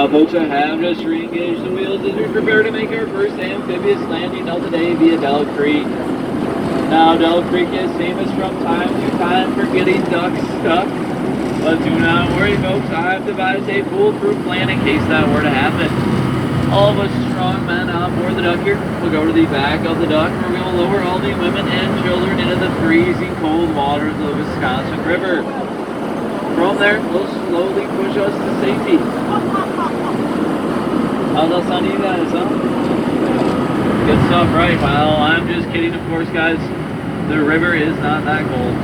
Now, folks, I have just re-engaged the wheels as we prepare to make our first amphibious landing of the day via Del Creek. Now, Del Creek is famous from time to time for getting ducks stuck, but do not worry, folks. I have devised a foolproof plan in case that were to happen. All of us strong men on board the duck here will go to the back of the duck, where we will lower all the women and children into the freezing cold waters of the Wisconsin River. From there, they'll slowly push us to safety. How's that sound to you guys, huh? Good stuff, right? Well, I'm just kidding, of course, guys. The river is not that cold.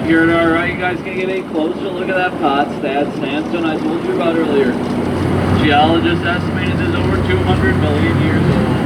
Here at our right, you guys can get a closer look at that Pottstad sandstone I told you about earlier. Geologists estimated it is over 200 million years old.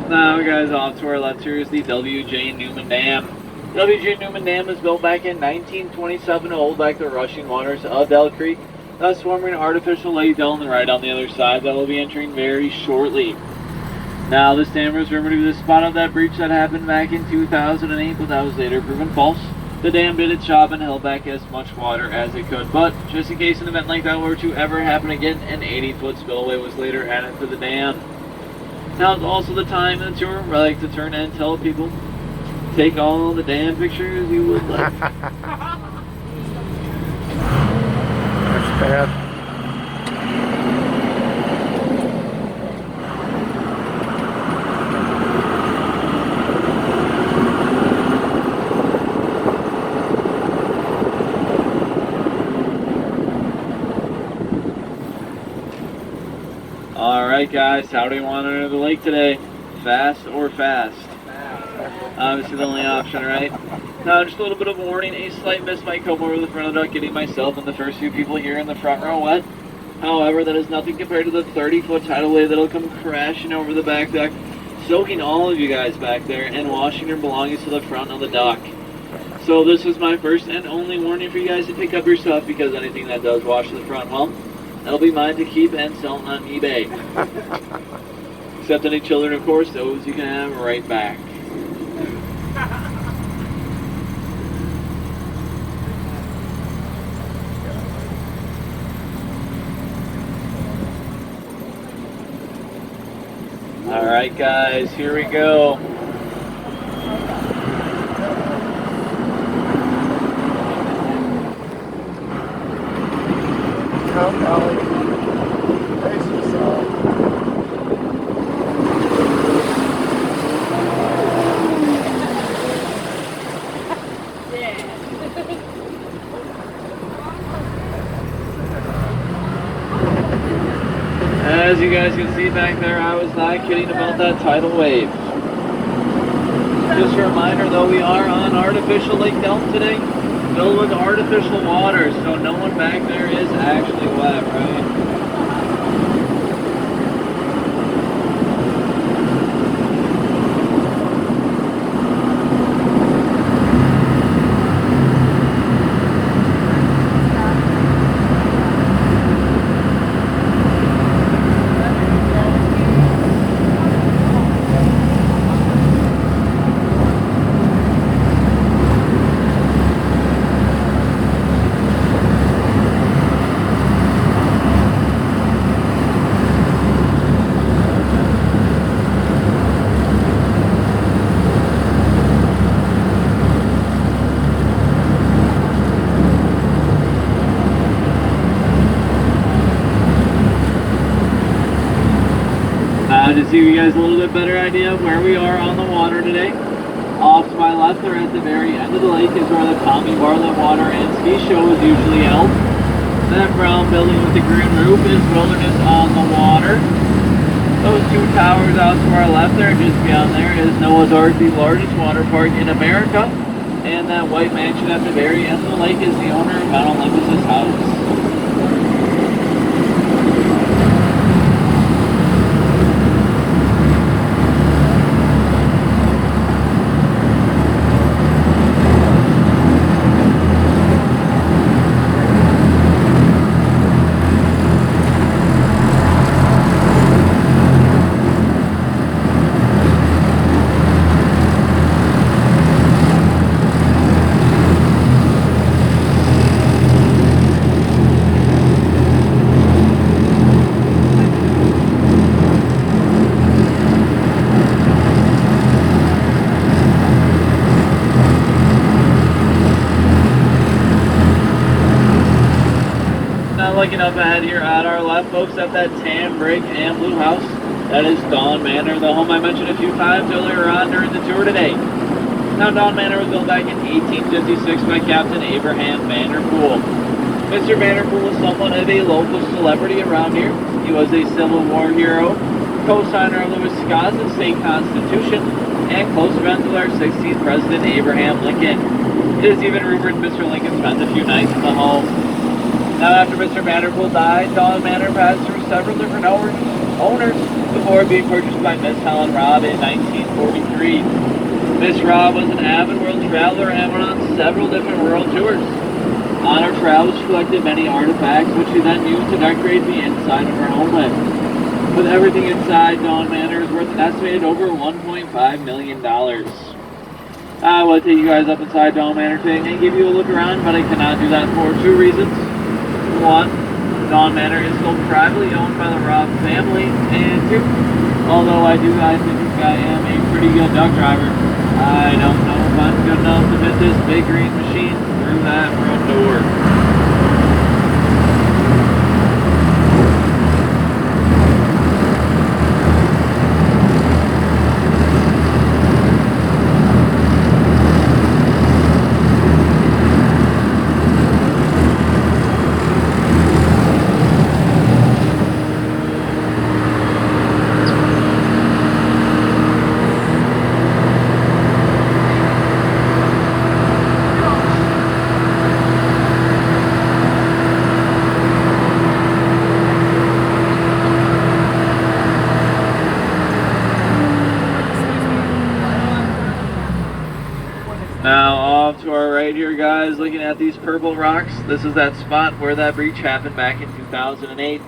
Now, guys, off to our left here is the W.J. Newman Dam. W.J. Newman Dam was built back in 1927 to hold back the rushing waters of Del Creek, thus forming an artificial lake dome right on the other side that we'll be entering very shortly. Now, this dam was rumored to be the spot of that breach that happened back in 2008, but that was later proven false. The dam did its job and held back as much water as it could, but just in case an event like that were to ever happen again, an 80-foot spillway was later added to the dam. Now it's also the time in the tour where I like to turn and tell people, take all the damn pictures you would like. That's bad. Alright guys, how do we want to enter the lake today? Fast or fast? Obviously the only option, right? Now just a little bit of warning, a slight miss might come over the front of the duck, getting myself and the first few people here in the front row wet. However, that is nothing compared to the 30-foot tidal wave that'll come crashing over the back deck, soaking all of you guys back there and washing your belongings to the front of the dock. So this is my first and only warning for you guys to pick up your stuff, because anything that does wash to the front, well, that'll be mine to keep and sell on eBay. Except any children, of course, those you can have right back. Alright guys, here we go. Come, Valley. Brace yourself. As you guys can see back there, I was not kidding about that tidal wave. Just a reminder though, we are on artificial Lake Delta today, filled with artificial water, so no one back there is actually wet, right? To give you guys a little bit better idea of where we are on the water today. Off to my left, or at the very end of the lake, is where the Tommy Bartlett Water and Ski Show is usually held. That brown building with the green roof is Wilderness on the Water. Those two towers out to our left there, just beyond there, is Noah's Ark, the largest water park in America. And that white mansion at the very end of the lake is the owner of Mount Olympus' house. Looking up ahead here at our left, folks, at that tan brick and blue house, that is Dawn Manor, the home I mentioned a few times earlier on during the tour today. Now, Dawn Manor was built back in 1856 by Captain Abraham Vanderpool. Mr. Vanderpool was somewhat of a local celebrity around here. He was a Civil War hero, co-signer of the Wisconsin State Constitution, and close friends with our 16th President Abraham Lincoln. It is even rumored Mr. Lincoln spent a few nights in the home. Now, after Mr. Vanderpool died, Dawn Manor passed through several different owners before being purchased by Miss Helen Robb in 1943. Miss Robb was an avid world traveler and went on several different world tours. On her travels, she collected many artifacts, which she then used to decorate the inside of her home with. With everything inside, Dawn Manor is worth an estimated over $1.5 million. I will take you guys up inside Dawn Manor today and give you a look around, but I cannot do that for two reasons. One, Dawn Manor is still privately owned by the Robb family, and two, although I think I am a pretty good duck driver, I don't know if I'm good enough to fit this big green machine through that front door. purple rocks. This is that spot where that breach happened back in 2008.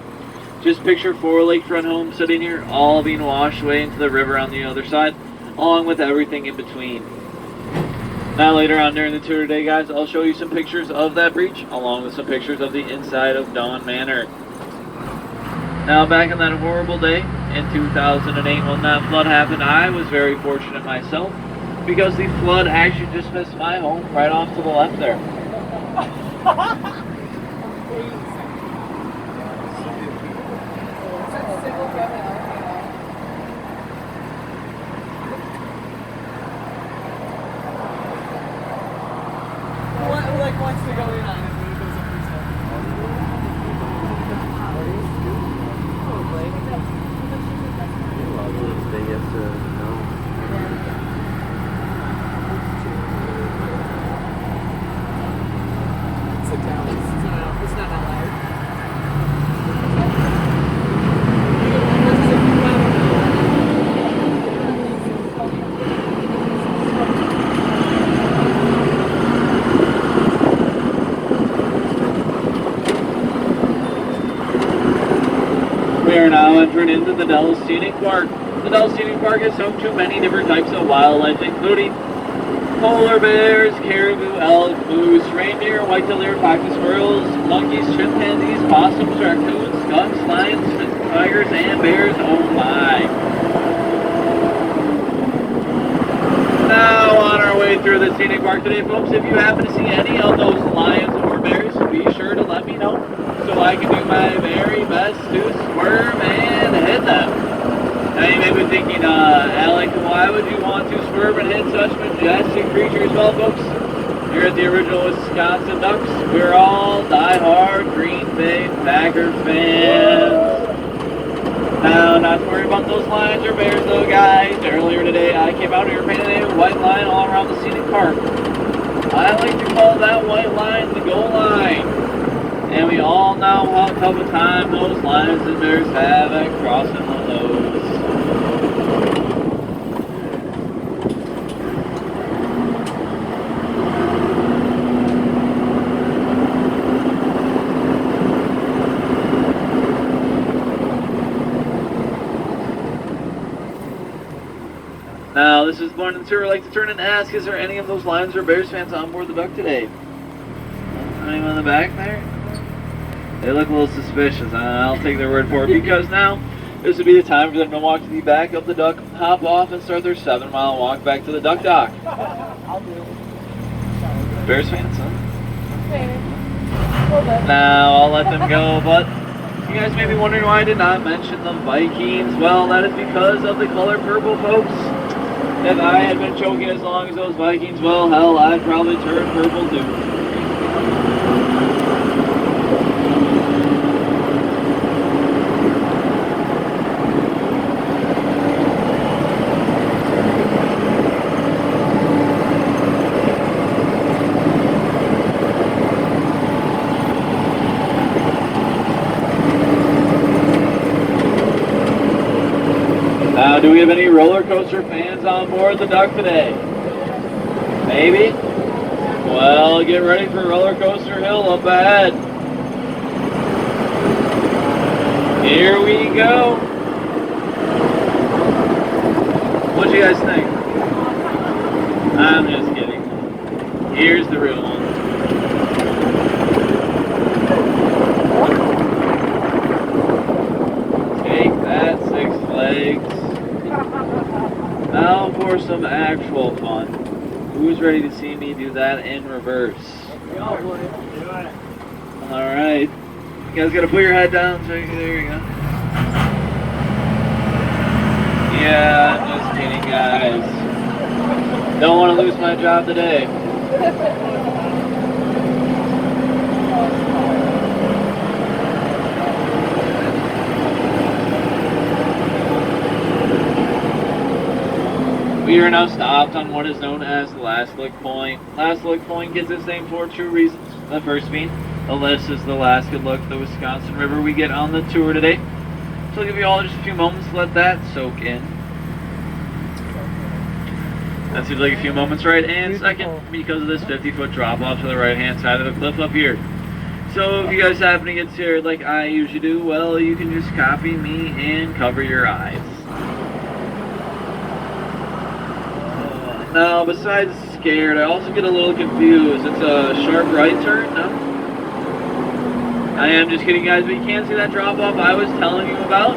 Just picture 4 lakefront homes sitting here, all being washed away into the river on the other side, along with everything in between. Now later on during the tour today, guys, I'll show you some pictures of that breach, along with some pictures of the inside of Dawn Manor. Now back on that horrible day in 2008 when that flood happened, I was very fortunate myself, because the flood actually just missed my home right off to the left there. Wants to go in on it when it goes up his Sit down. It's not that loud. We are now entering into the Val City Park. The Val City Park is home to many different types of wildlife, including polar bears, caribou, elk, moose, reindeer, white-tailed foxes, squirrels, monkeys, chimpanzees, possums, raccoons, skunks, lions, tigers, and bears. Oh my! Now on our way through the scenic park today, folks, if you happen to see any of those lions or bears, be sure to let me know so I can do my very best to swerve and hit them. Now you may be thinking, Alec, why would you want to swerve and hit such majestic creatures? Well, folks, here at the original Wisconsin Ducks, we're all die-hard Green Bay Packers fans. Now, not to worry about those lions or bears, though, guys. Earlier today, I came out here painted a white line all around the scenic park. I like to call that white line the goal line. And we all know how tough a time those lions and bears have at crossing those. Now, this is Born and Tour. I'd like to turn and ask, is there any of those Lions or Bears fans on board the Duck today? Anyone in the back there? They look a little suspicious. I'll take their word for it, because now this would be the time for them to walk to the back of the Duck, hop off, and start their 7-mile walk back to the Duck Dock. I'll do it. Bears fans, huh? Okay. Now, I'll let them go, but you guys may be wondering why I did not mention the Vikings. Well, that is because of the color purple, folks. If I had been choking as long as those Vikings, well, hell, I'd probably turn purple too. Now, do we have any roller coaster fans on board the Duck today? Maybe? Well, get ready for Roller Coaster Hill up ahead. Here we go. What do you guys think? I'm just kidding. Here's the real one. Take that, Six Flags. Now for some actual fun. Who's ready to see me do that in reverse? Alright. You guys gotta put your head down. So there you go. Yeah, I'm just kidding, guys. Don't want to lose my job today. We are now stopped on what is known as the Last Lick Point. Last Lick Point gets its name for 2 reasons. The first being, this is the last good look at the Wisconsin River we get on the tour today. So I'll give you all just a few moments to let that soak in. That seems like a few moments right, and second, because of this 50-foot drop off to the right-hand side of the cliff up here. So if you guys happen to get scared like I usually do, well, you can just copy me and cover your eyes. Now, besides scared, I also get a little confused. It's a sharp right turn, no? I am just kidding, guys, but you can't see that drop off I was telling you about.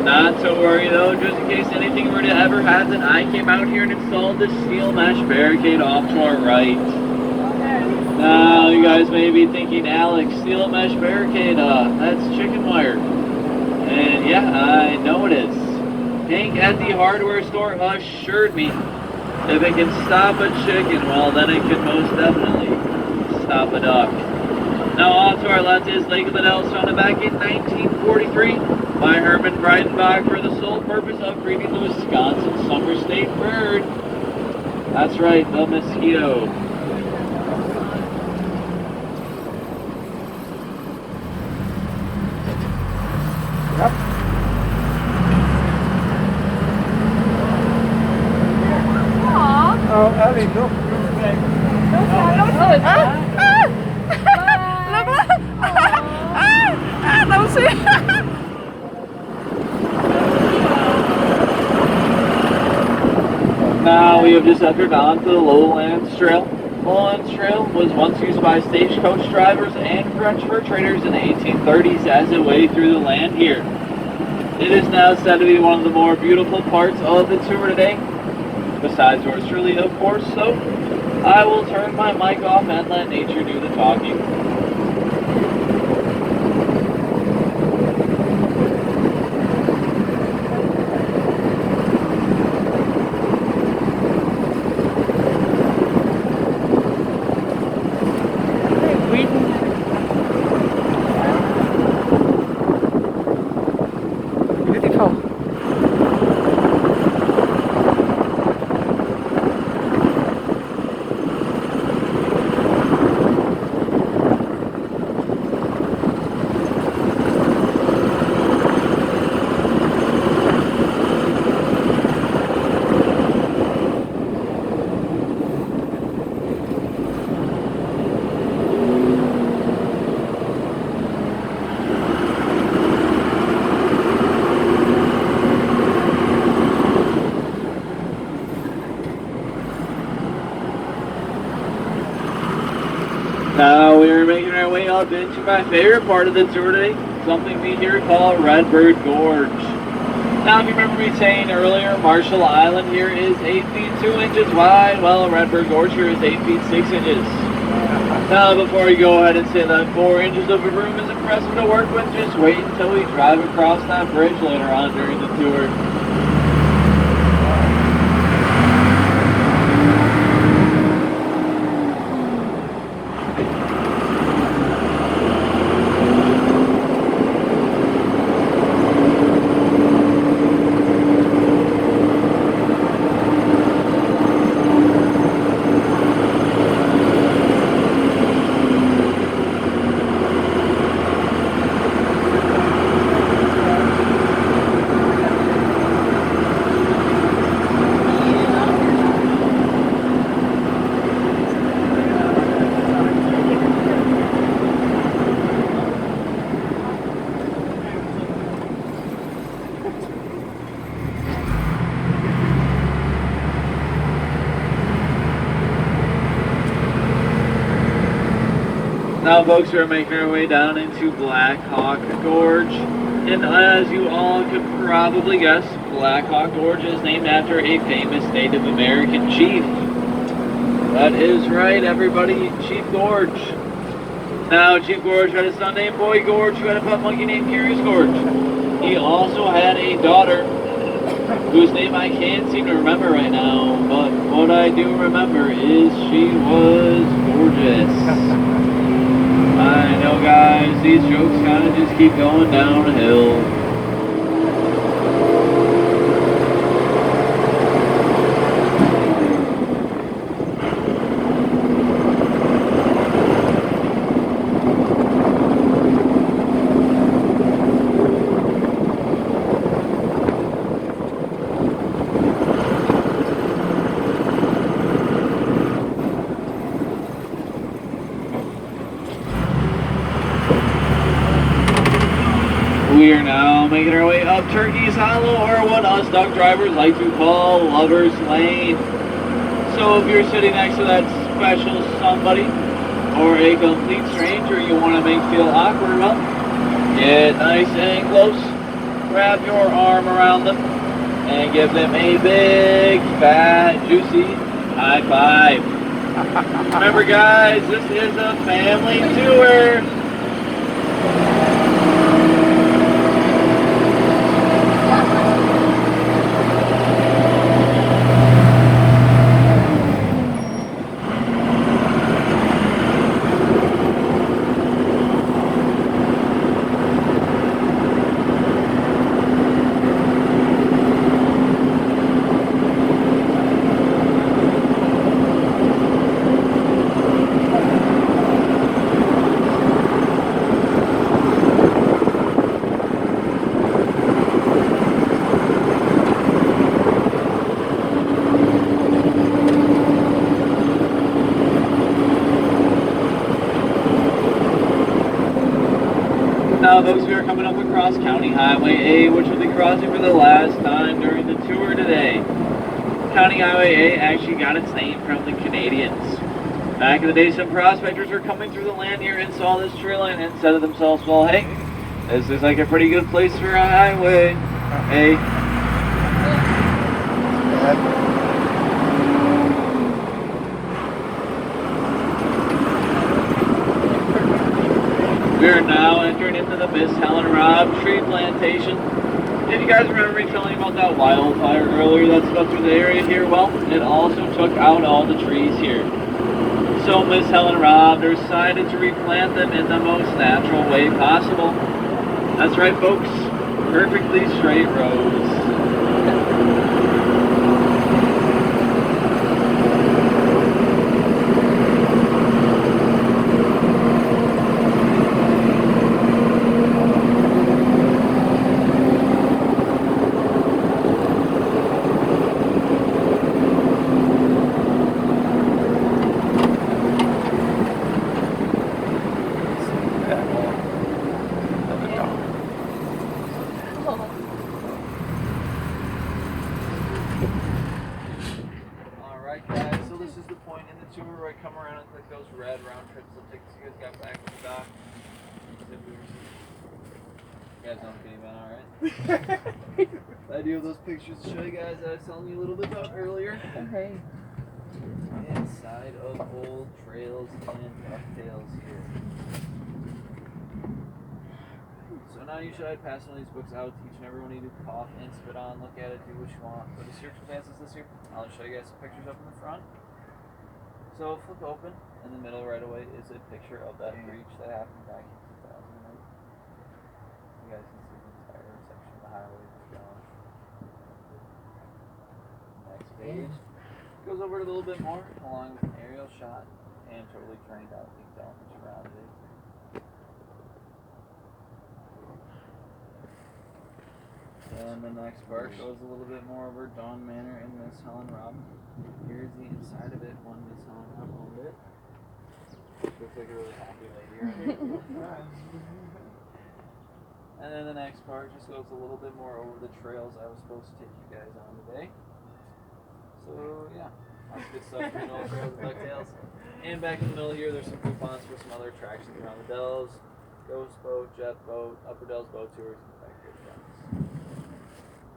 Not to worry though, just in case anything were to ever happen, I came out here and installed this steel mesh barricade off to our right. Now, you guys may be thinking, Alex, steel mesh barricade, that's chicken wire. And yeah, I know it is. Hank at the hardware store assured me if it can stop a chicken, well, then it can most definitely stop a duck. Now, off to our left is Lake of the Dells, founded back in 1943 by Herman Breidenbach for the sole purpose of breeding the Wisconsin summer state bird. That's right, the mosquito. Yep. Aww. Oh, Ellie, look. No, it's not. Don't see. Now we have just entered onto the Lowlands Trail. Lowlands Trail was once used by stagecoach drivers and French fur traders in the 1830s as a way through the land here. It is now said to be one of the more beautiful parts of the tour today. Besides yours truly, of course, so I will turn my mic off and let nature do the talking. Beautiful. Now we are making our way up into my favorite part of the tour today, something we here call Bird Gorge. Now if you remember me saying earlier, Marshall Island here is 8 feet 2 inches wide, well Bird Gorge here is 8 feet 6 inches. Now before you go ahead and say that 4 inches of a room is impressive to work with, just wait until we drive across that bridge later on during the tour. Now folks, we're making our way down into Black Hawk Gorge, and as you all could probably guess, Black Hawk Gorge is named after a famous Native American chief. That is right, everybody, Chief Gorge. Now, Chief Gorge had a son named Boy Gorge, who had a pet monkey named Curious Gorge. He also had a daughter, whose name I can't seem to remember right now, but what I do remember is she was gorgeous. I know, guys, these jokes kind of just keep going downhill. We are now making our way up Turkey's Hollow, or what us duck drivers like to call Lover's Lane. So if you're sitting next to that special somebody, or a complete stranger you want to make feel awkward, well, get nice and close, wrap your arm around them, and give them a big, fat, juicy high five. Remember guys, this is a family tour. Now folks, we are coming up across County Highway A, which will be crossing for the last time during the tour today. County Highway A actually got its name from the Canadians. Back in the day, some prospectors were coming through the land here and saw this trail line and said to themselves, well, hey, this is like a pretty good place for a highway. Hey. We are now entering into the Miss Helen Robb tree plantation. If you guys remember me telling you about that wildfire earlier that swept through the area here, well, it also took out all the trees here. So Miss Helen Robb decided to replant them in the most natural way possible. That's right, folks, perfectly straight rows. Alright guys, so this is the point in the tour where I come around and click those red round trips that takes you guys got back from the dock. You guys know the game, alright? I do have those pictures to show you guys that I was telling you a little bit about earlier. Okay. Inside of old trails and ducktails here. So now you should pass one of these books out to each and every one of you to cough and spit on, look at it, do what you want. For the circumstances this year, I'll show you guys some pictures up in the front. So flip open, in the middle right away is a picture of that breach that happened back in 2008. You guys can see the entire section of the highway that's gone. Next page goes over it a little bit more, along with an aerial shot and totally drained out the elements around it. And the next part goes a little bit more over Dawn Manor and Miss Helen Robb. Here's the inside of it when Miss Helen Robb owned it. Looks like a really happy lady, right? And then the next part just goes a little bit more over the trails I was supposed to take you guys on today. So yeah, lots of good stuff for all trails and ducktails. And back in the middle here, there's some coupons for some other attractions around the Dells. Ghost Boat, Jet Boat, Upper Dells Boat Tours, and back here friends.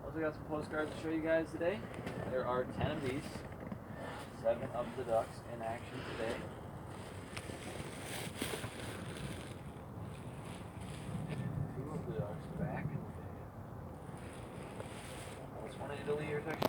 Also got some postcards to show you guys today. There are 10 of these. 7 of the ducks in action today. 2 of the ducks back in the day. I just wanted you to leave your text